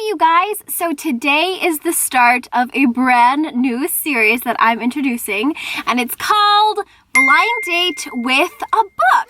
you guys. So today is the start of a brand new series that I'm introducing, and it's called Blind Date with a Book.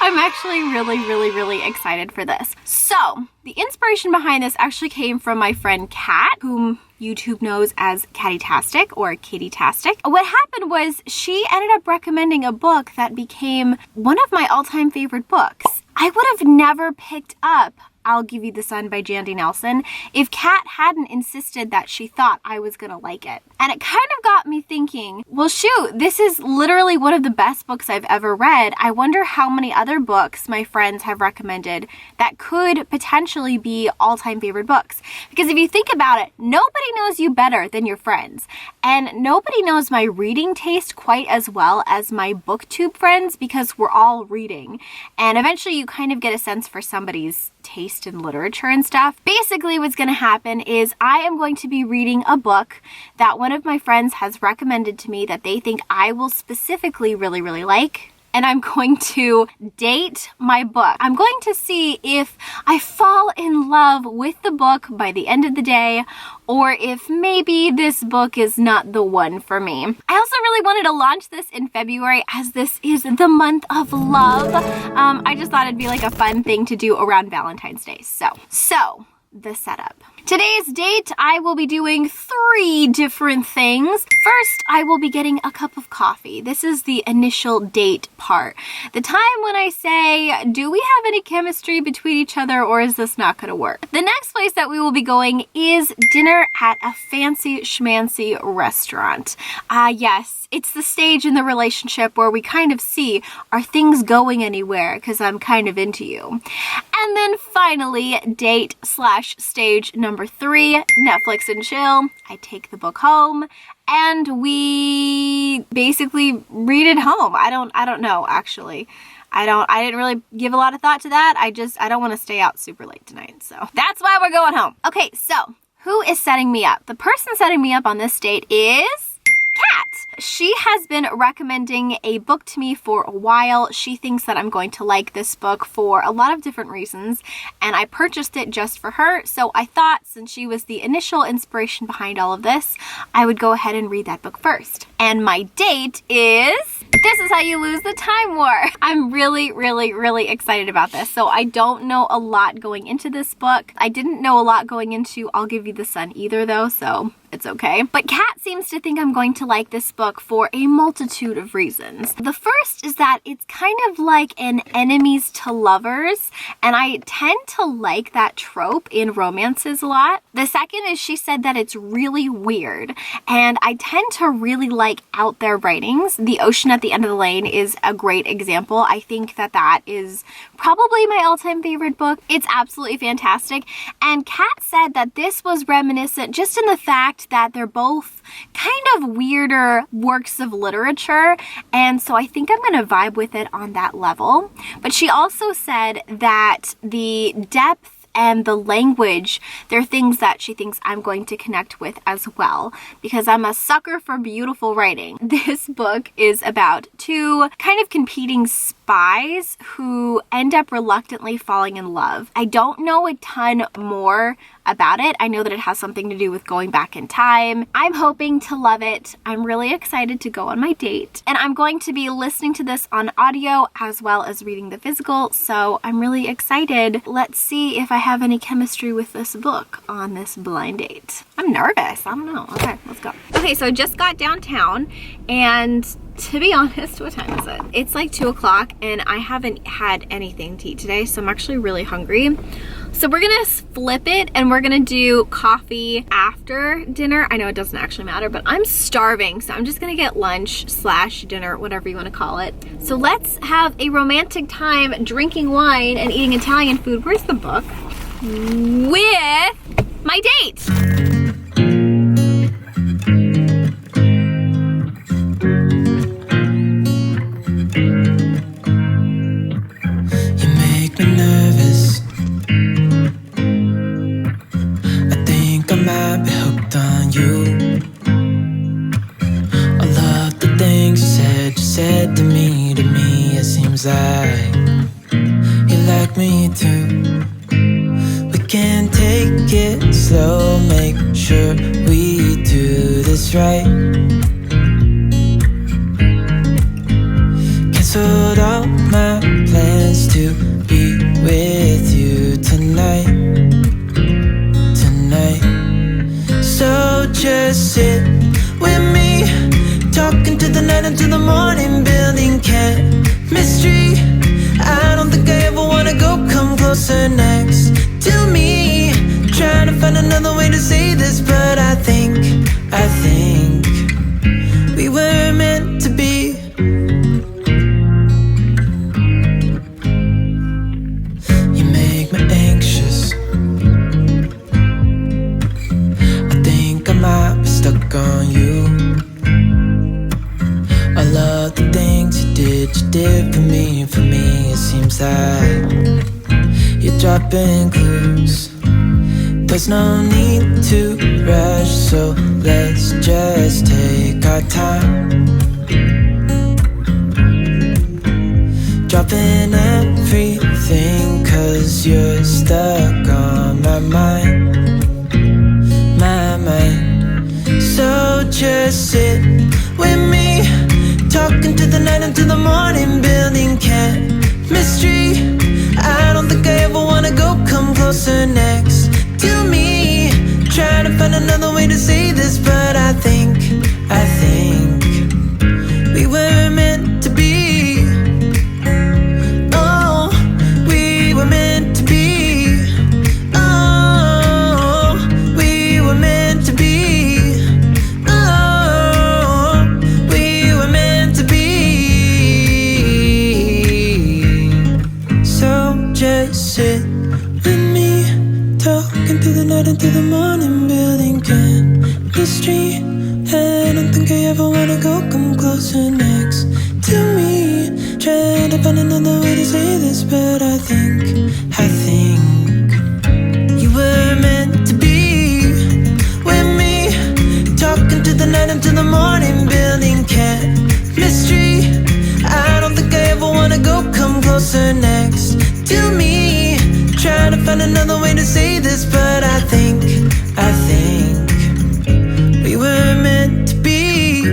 I'm actually really excited for this. So the inspiration behind this actually came from my friend Kat, whom YouTube knows as Catty-tastic or Kitty-tastic. What happened was she ended up recommending a book that became one of my all-time favorite books. I would have never picked up I'll Give You the Sun by Jandy Nelson if Kat hadn't insisted that she thought I was gonna like it. And it kind of got me thinking, well shoot, this is literally one of the best books I've ever read. I wonder how many other books my friends have recommended that could potentially be all-time favorite books. Because if you think about it, nobody knows you better than your friends. And nobody knows my reading taste quite as well as my booktube friends because we're all reading. And eventually you kind of get a sense for somebody's taste in literature and stuff. Basically what's going to happen is I am going to be reading a book that one of my friends has recommended to me that they think I will specifically really like. And I'm going to date my book. I'm going to see if I fall in love with the book by the end of the day, or if maybe this book is not the one for me. I also really wanted to launch this in February as this is the month of love. I just thought it'd be like a fun thing to do around Valentine's Day. So the setup. Today's date, I will be doing 3 different things. First, I will be getting a cup of coffee. This is the initial date part. The time when I say, do we have any chemistry between each other or is this not gonna work? The next place that we will be going is dinner at a fancy schmancy restaurant. Yes, it's the stage in the relationship where we kind of see, are things going anywhere? Because I'm kind of into you. And then finally, date/stage number 3, Netflix and chill. I take the book home and we basically read it home. I don't know actually. I didn't really give a lot of thought to that. I don't want to stay out super late tonight. So that's why we're going home. Okay, so who is setting me up? The person setting me up on this date is Kat. She has been recommending a book to me for a while. She thinks that I'm going to like this book for a lot of different reasons, and I purchased it just for her. So I thought since she was the initial inspiration behind all of this, I would go ahead and read that book first. And my date is This Is How You Lose the Time War. I'm really excited about this. So I don't know a lot going into this book. I didn't know a lot going into I'll Give You the Sun either though, so it's okay. But Kat seems to think I'm going to like this book for a multitude of reasons. The first is that it's kind of like an enemies to lovers, and I tend to like that trope in romances a lot. The second is she said that it's really weird, and I tend to really like out there writings. The Ocean at the End of the Lane is a great example. I think that that is probably my all-time favorite book. It's absolutely fantastic. And Kat said that this was reminiscent just in the fact that they're both kind of weirder works of literature, and so I think I'm gonna vibe with it on that level. But she also said that the depth and the language, they're things that she thinks I'm going to connect with as well, because I'm a sucker for beautiful writing. This book is about 2 kind of competing spies who end up reluctantly falling in love. I don't know a ton more about it. I know that it has something to do with going back in time. I'm hoping to love it. I'm really excited to go on my date, and I'm going to be listening to this on audio as well as reading the physical, so I'm really excited. Let's see if I have any chemistry with this book on this blind date. I'm nervous. I don't know. Okay, let's go. Okay, so I just got downtown, and to be honest, what time is it? It's like 2 o'clock and I haven't had anything to eat today, so I'm actually really hungry. So we're gonna flip it and we're gonna do coffee after dinner. I know it doesn't actually matter, but I'm starving, so I'm just gonna get lunch/dinner, whatever you wanna call it. So let's have a romantic time drinking wine and eating Italian food. Where's the book? With my date. Like you like me too. We can take it sure we do this right. Canceled all my plans to be with you tonight. So just sit with me, talking to the night until the morning, building chemistry. I don't think I ever wanna go come closer next to me. Trying to find another way to say this, but I think we were meant to be. You make me anxious. I think I might be stuck on you. I love the things you did for me. For me, it seems like you're dropping clues. There's no need to rush, so let's just take our time. Dropping everything, 'cause you're stuck on my mind. So just sit with me, talking to the night until the morning, building chemistry. I don't think I ever wanna go come closer next to me. Trying to find another way to say this, but I think we were meant to be. Oh, we were meant to be. Oh, we were meant to be. Oh, we were meant to be. So just sit with me, talking to the night until the morning, building chemistry. I don't think I ever wanna go come closer next to me. Trying to find another way to say this, but I think you were meant to be with me, talking to the night until the morning, building chemistry. I don't think I ever wanna go come closer next to me. Trying to find another way to say this, but I think we were meant to be.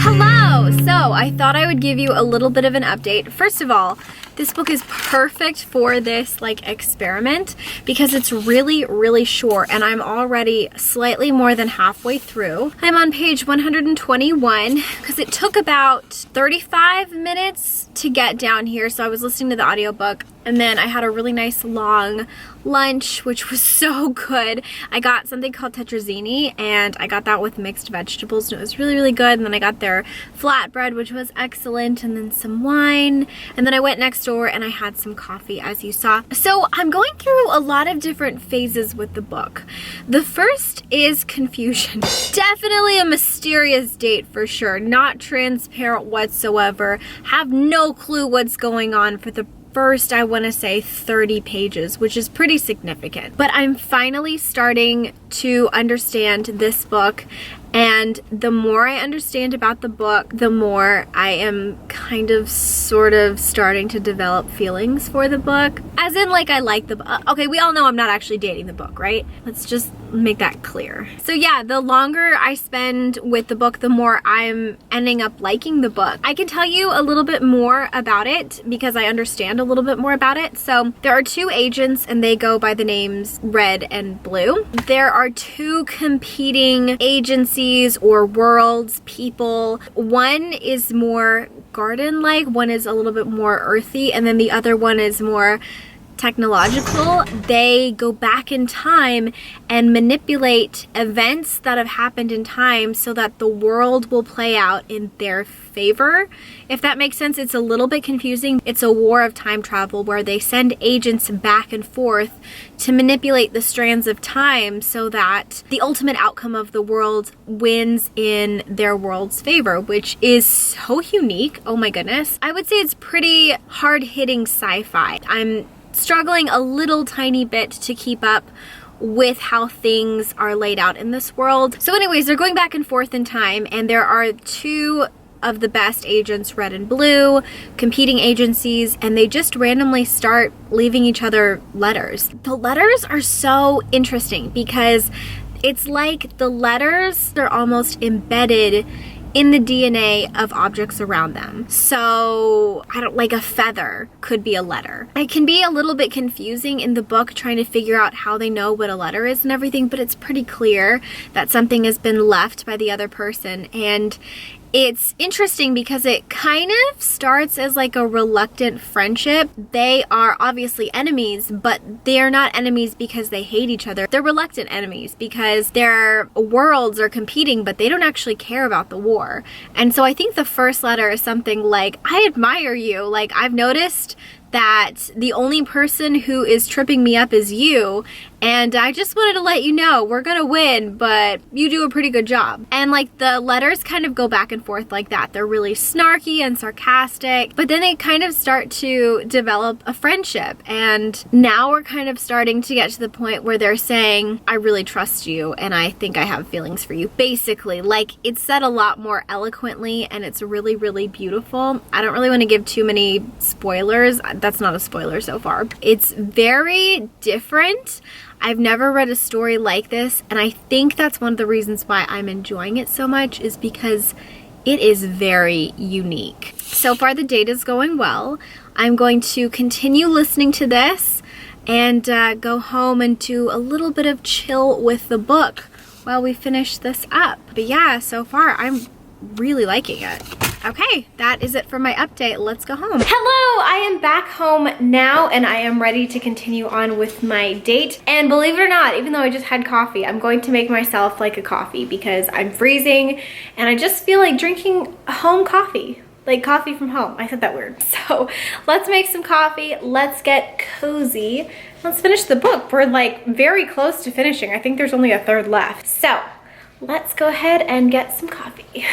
Hello! So I thought I would give you a little bit of an update. First of all, this book is perfect for this like experiment because it's really, really short and I'm already slightly more than halfway through. I'm on page 121 because it took about 35 minutes to get down here. So I was listening to the audiobook and then I had a really nice long lunch, which was so good. I got something called tetrazzini and I got that with mixed vegetables and it was really, really good. And then I got their flatbread, which was excellent, and then some wine. And then I went next door and I had some coffee, as you saw. So I'm going through a lot of different phases with the book. The first is confusion. Definitely a mysterious date for sure. Not transparent whatsoever. Have no clue what's going on for the first, I want to say 30 pages, which is pretty significant. But I'm finally starting to understand this book, and the more I understand about the book, the more I am kind of sort of starting to develop feelings for the book. As in, like, I like the book. Okay, we all know I'm not actually dating the book, right? Let's just make that clear. So yeah, the longer I spend with the book, the more I'm ending up liking the book. I can tell you a little bit more about it because I understand a little bit more about it. So there are two agents and they go by the names Red and Blue. There are two competing agencies or worlds, people. One is more garden-like, one is a little bit more earthy, and then the other one is more technological. They go back in time and manipulate events that have happened in time so that the world will play out in their favor. If that makes sense, it's a little bit confusing. It's a war of time travel where they send agents back and forth to manipulate the strands of time so that the ultimate outcome of the world wins in their world's favor, which is so unique. Oh my goodness. I would say it's pretty hard-hitting sci-fi. I'm struggling a little tiny bit to keep up with how things are laid out in this world. So anyways, they're going back and forth in time and there are two of the best agents, red and blue, competing agencies, and they just randomly start leaving each other letters. The letters are so interesting because it's like the letters are almost embedded in the DNA of objects around them. So, like a feather could be a letter. It can be a little bit confusing in the book trying to figure out how they know what a letter is and everything, but it's pretty clear that something has been left by the other person. And it's interesting because it kind of starts as like a reluctant friendship. They are obviously enemies, but they're not enemies because they hate each other. They're reluctant enemies because their worlds are competing, but they don't actually care about the war. And so I think the first letter is something like, I admire you. Like, I've noticed that the only person who is tripping me up is you, and I just wanted to let you know we're gonna win, but you do a pretty good job. And like the letters kind of go back and forth like that. They're really snarky and sarcastic, but then they kind of start to develop a friendship, and now we're kind of starting to get to the point where they're saying, I really trust you and I think I have feelings for you. Basically, like, it's said a lot more eloquently and it's really, really beautiful. I don't really want to give too many spoilers. That's not a spoiler so far. It's very different. I've never read a story like this, and I think that's one of the reasons why I'm enjoying it so much, is because it is very unique. So far the date is going well. I'm going to continue listening to this and go home and do a little bit of chill with the book while we finish this up. But yeah, so far I'm really liking it. Okay, that is it for my update. Let's go home. Hello, I am back home now and I am ready to continue on with my date. And believe it or not, even though I just had coffee, I'm going to make myself like a coffee because I'm freezing and I just feel like drinking home coffee. Like coffee from home. I said that weird. So let's make some coffee. Let's get cozy. Let's finish the book. We're like very close to finishing. I think there's only a third left. So let's go ahead and get some coffee.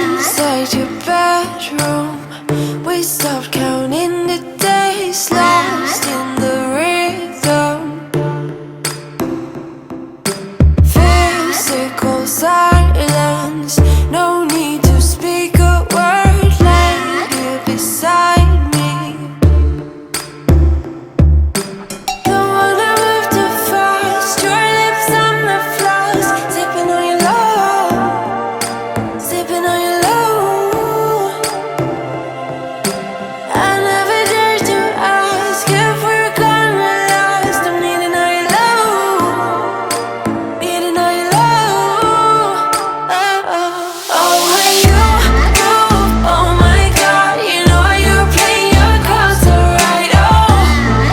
Inside your bedroom, we stopped counting the days, lost in the rhythm. Physical silence, no need to speak a word, lay here beside me. Don't wanna move too fast, your lips on the floors, sipping on your love, sipping on your love. I never dared to ask if we're gonna last. I'm needing all your love, needing all your love. Oh, when you, oh my God, you know you're playing your cards so right. Oh,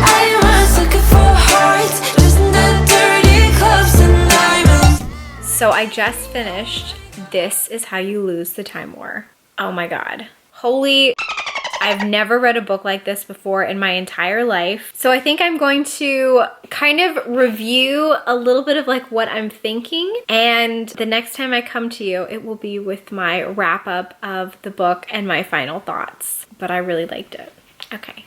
I am looking for hearts, just in the dirty clubs and diamonds. So I just finished This Is How You Lose the Time War. Oh my God. Holy, I've never read a book like this before in my entire life. So I think I'm going to kind of review a little bit of like what I'm thinking. And the next time I come to you, it will be with my wrap up of the book and my final thoughts. But I really liked it. Okay.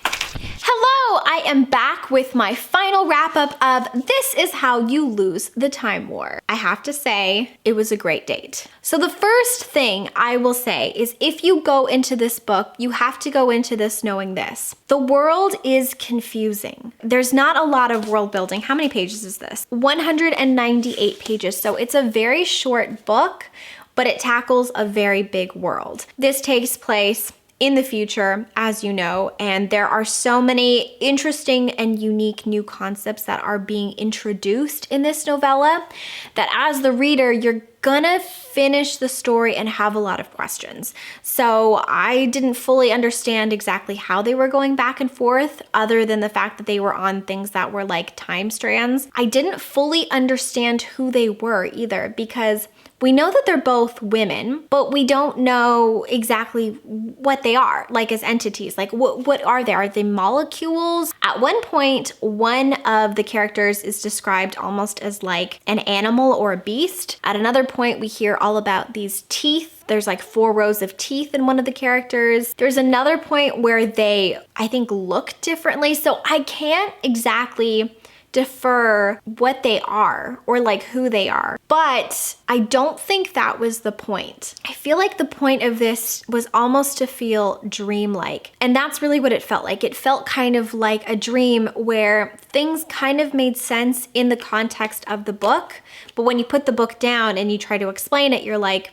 Hello, I am back with my final wrap up of This Is How You Lose the Time War. I have to say, it was a great date. So the first thing I will say is if you go into this book, you have to go into this knowing this. The world is confusing. There's not a lot of world building. How many pages is this? 198 pages. So it's a very short book, but it tackles a very big world. This takes place in the future, as you know, and there are so many interesting and unique new concepts that are being introduced in this novella that as the reader, you're gonna finish the story and have a lot of questions. So I didn't fully understand exactly how they were going back and forth, other than the fact that they were on things that were like time strands. I didn't fully understand who they were either, because we know that they're both women, but we don't know exactly what they are, like as entities. Like what are they? Are they molecules? At one point, one of the characters is described almost as like an animal or a beast. At another point, we hear all about these teeth. There's like 4 rows of teeth in one of the characters. There's another point where they, I think, look differently. So I can't exactly defer what they are or like who they are. But I don't think that was the point. I feel like the point of this was almost to feel dreamlike. And that's really what it felt like. It felt kind of like a dream where things kind of made sense in the context of the book. But when you put the book down and you try to explain it, you're like,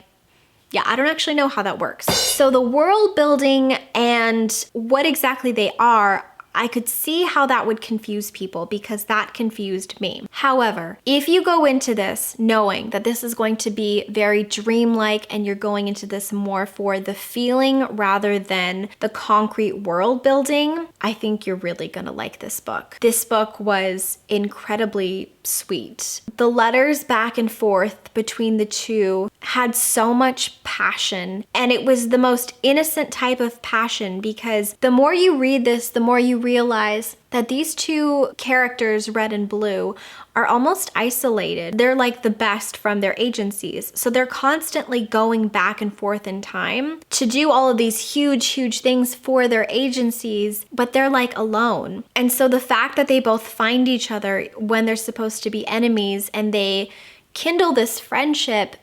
yeah, I don't actually know how that works. So the world building and what exactly they are, I could see how that would confuse people because that confused me. However, if you go into this knowing that this is going to be very dreamlike and you're going into this more for the feeling rather than the concrete world building, I think you're really gonna like this book. This book was incredibly sweet. The letters back and forth between the two had so much passion, and it was the most innocent type of passion because the more you read this, the more you realize that these two characters, Red and Blue, are almost isolated. They're like the best from their agencies. So they're constantly going back and forth in time to do all of these huge things for their agencies, but they're like alone. And so the fact that they both find each other when they're supposed to be enemies and they kindle this friendship,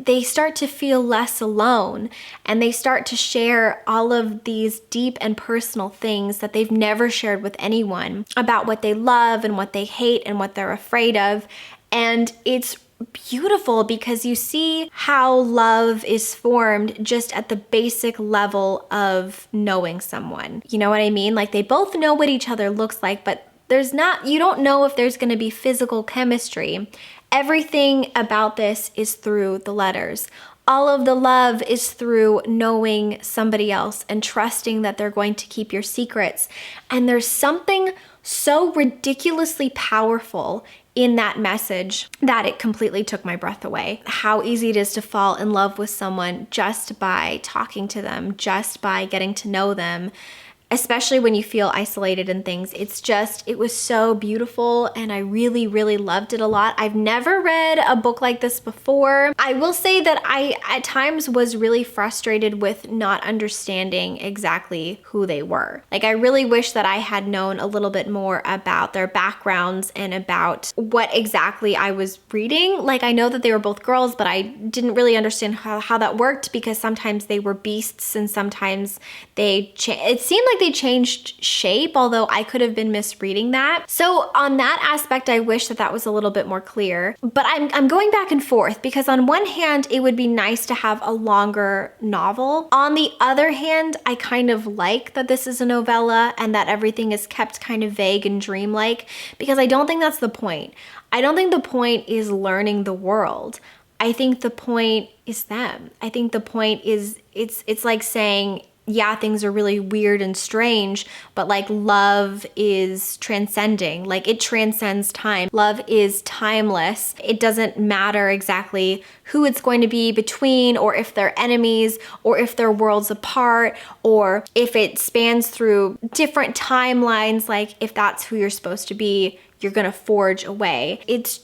they start to feel less alone and they start to share all of these deep and personal things that they've never shared with anyone about what they love and what they hate and what they're afraid of. And it's beautiful because you see how love is formed just at the basic level of knowing someone. You know what I mean? Like they both know what each other looks like, but you don't know if there's going to be physical chemistry. Everything about this is through the letters. All of the love is through knowing somebody else and trusting that they're going to keep your secrets. And there's something so ridiculously powerful in that message that it completely took my breath away. How easy it is to fall in love with someone just by talking to them, just by getting to know them. Especially when you feel isolated and things. It was so beautiful and I really loved it a lot. I've never read a book like this before. I will say that I at times was really frustrated with not understanding exactly who they were. Like I really wish that I had known a little bit more about their backgrounds and about what exactly I was reading. Like I know that they were both girls, but I didn't really understand how that worked because sometimes they were beasts and sometimes it seemed like they changed shape, although I could have been misreading that. So on that aspect, I wish that was a little bit more clear. But I'm going back and forth because on one hand, it would be nice to have a longer novel. On the other hand, I kind of like that this is a novella and that everything is kept kind of vague and dreamlike because I don't think that's the point. I don't think the point is learning the world. I think the point is them. I think the point is it's like saying, yeah, things are really weird and strange, but like love is transcending. Like it transcends time. Love is timeless. It doesn't matter exactly who it's going to be between or if they're enemies or if they're worlds apart or if it spans through different timelines. Like if that's who you're supposed to be, you're gonna forge a way. It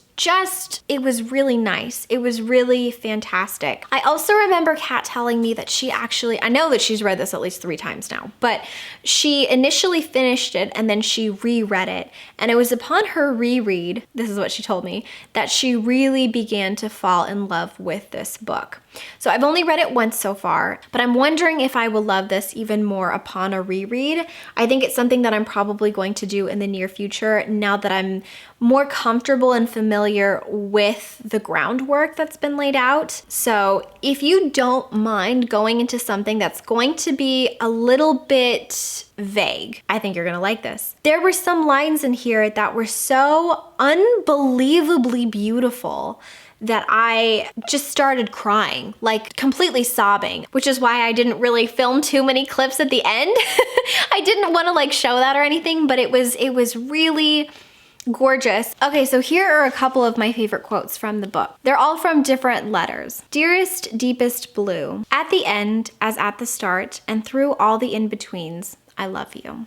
was really nice. It was really fantastic. I also remember Kat telling me that I know that she's read this at least 3 times now, but she initially finished it and then she reread it. And it was upon her reread, this is what she told me, that she really began to fall in love with this book. So I've only read it once so far, but I'm wondering if I will love this even more upon a reread. I think it's something that I'm probably going to do in the near future now that I'm more comfortable and familiar with the groundwork that's been laid out. So if you don't mind going into something that's going to be a little bit vague, I think you're gonna like this. There were some lines in here that were so unbelievably beautiful that I just started crying, like completely sobbing, which is why I didn't really film too many clips at the end. I didn't want to like show that or anything, but it was really gorgeous. Okay, so here are a couple of my favorite quotes from the book. They're all from different letters. Dearest, deepest Blue, at the end, as at the start, and through all the in-betweens, I love you.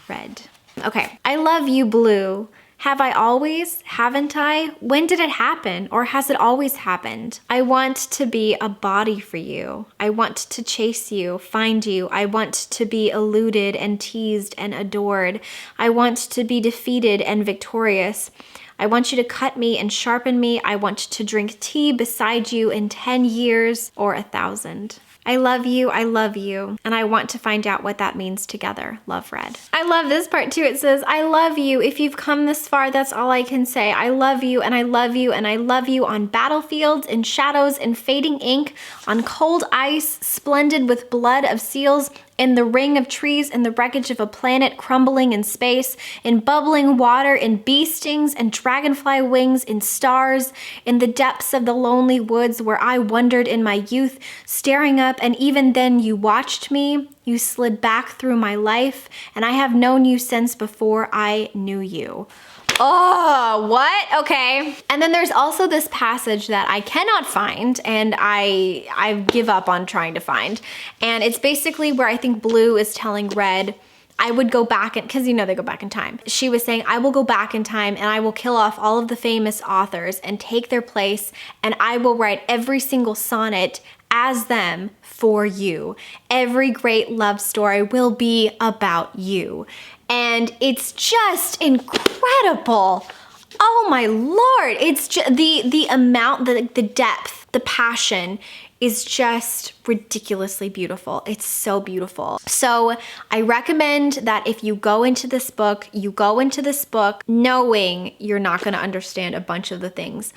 Red. Okay, I love you, Blue. Have I always? Haven't I? When did it happen? Or has it always happened? I want to be a body for you. I want to chase you, find you. I want to be eluded and teased and adored. I want to be defeated and victorious. I want you to cut me and sharpen me. I want to drink tea beside you in 10 years or 1,000. I love you, and I want to find out what that means together. Love, Red. I love this part too. It says, I love you. If you've come this far, that's all I can say. I love you, and I love you, and I love you on battlefields, in shadows, in fading ink, on cold ice, splendid with blood of seals, in the ring of trees, in the wreckage of a planet crumbling in space, in bubbling water, in bee stings and dragonfly wings, in stars, in the depths of the lonely woods where I wandered in my youth, staring up, and even then you watched me. You slid back through my life, and I have known you since before I knew you. Oh, what? Okay. And then there's also this passage that I cannot find, and I give up on trying to find. And it's basically where I think Blue is telling Red, I would go back, because you know they go back in time. She was saying, I will go back in time and I will kill off all of the famous authors and take their place, and I will write every single sonnet as them for you. Every great love story will be about you. And it's just incredible. Oh my Lord. It's just the amount, the depth, the passion is just ridiculously beautiful. It's so beautiful. So I recommend that if you go into this book knowing you're not gonna understand a bunch of the things.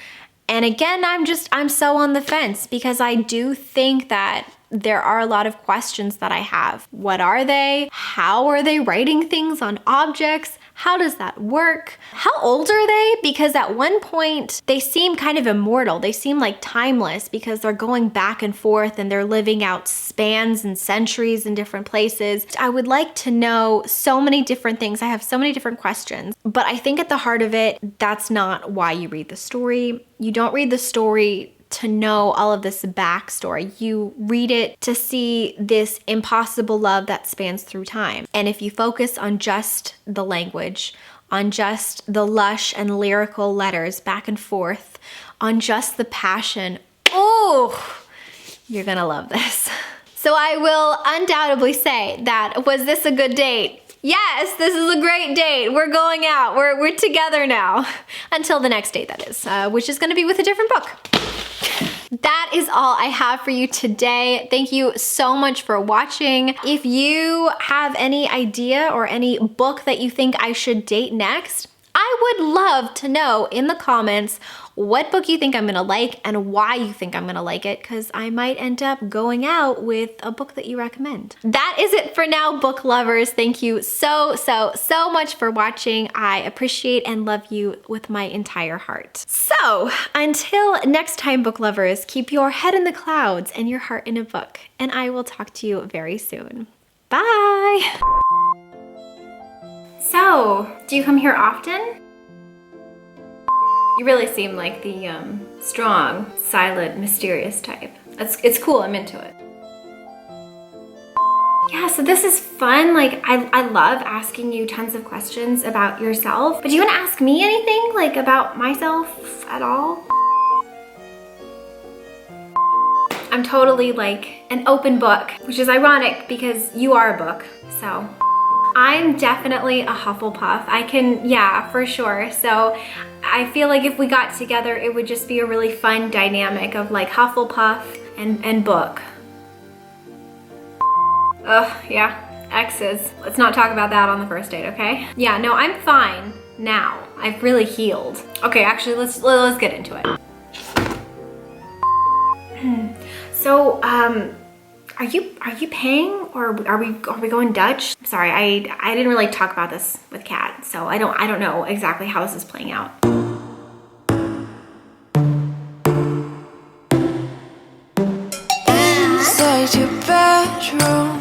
And again, I'm so on the fence, because I do think that there are a lot of questions that I have. What are they? How are they writing things on objects? How does that work? How old are they? Because at one point they seem kind of immortal. They seem like timeless because they're going back and forth and they're living out spans and centuries in different places. I would like to know so many different things. I have so many different questions, but I think at the heart of it, that's not why you read the story. You don't read the story to know all of this backstory. You read it to see this impossible love that spans through time. And if you focus on just the language, on just the lush and lyrical letters back and forth, on just the passion, oh, you're gonna love this. So I will undoubtedly say that, was this a good date? Yes, this is a great date. We're going out. We're together now. Until the next date, that is, which is gonna be with a different book. That is all I have for you today. Thank you so much for watching. If you have any idea or any book that you think I should date next, I would love to know in the comments what book you think I'm gonna like and why you think I'm gonna like it, because I might end up going out with a book that you recommend. That is it for now, book lovers. Thank you so much for watching. I appreciate and love you with my entire heart. So until next time, book lovers, keep your head in the clouds and your heart in a book, and I will talk to you very soon. Bye. So, do you come here often? You really seem like the strong, silent, mysterious type. It's cool, I'm into it. Yeah, so this is fun. Like, I love asking you tons of questions about yourself. But do you want to ask me anything, like, about myself at all? I'm totally like an open book, which is ironic because you are a book, so. I'm definitely a Hufflepuff. Yeah, for sure. So I feel like if we got together, it would just be a really fun dynamic of like Hufflepuff and book. Ugh, yeah, exes. Let's not talk about that on the first date, okay? Yeah, no, I'm fine now. I've really healed. Okay, actually, let's get into it. So, are you paying, or are we going Dutch? Sorry, I didn't really talk about this with Kat, so I don't know exactly how this is playing out. Inside your bedroom,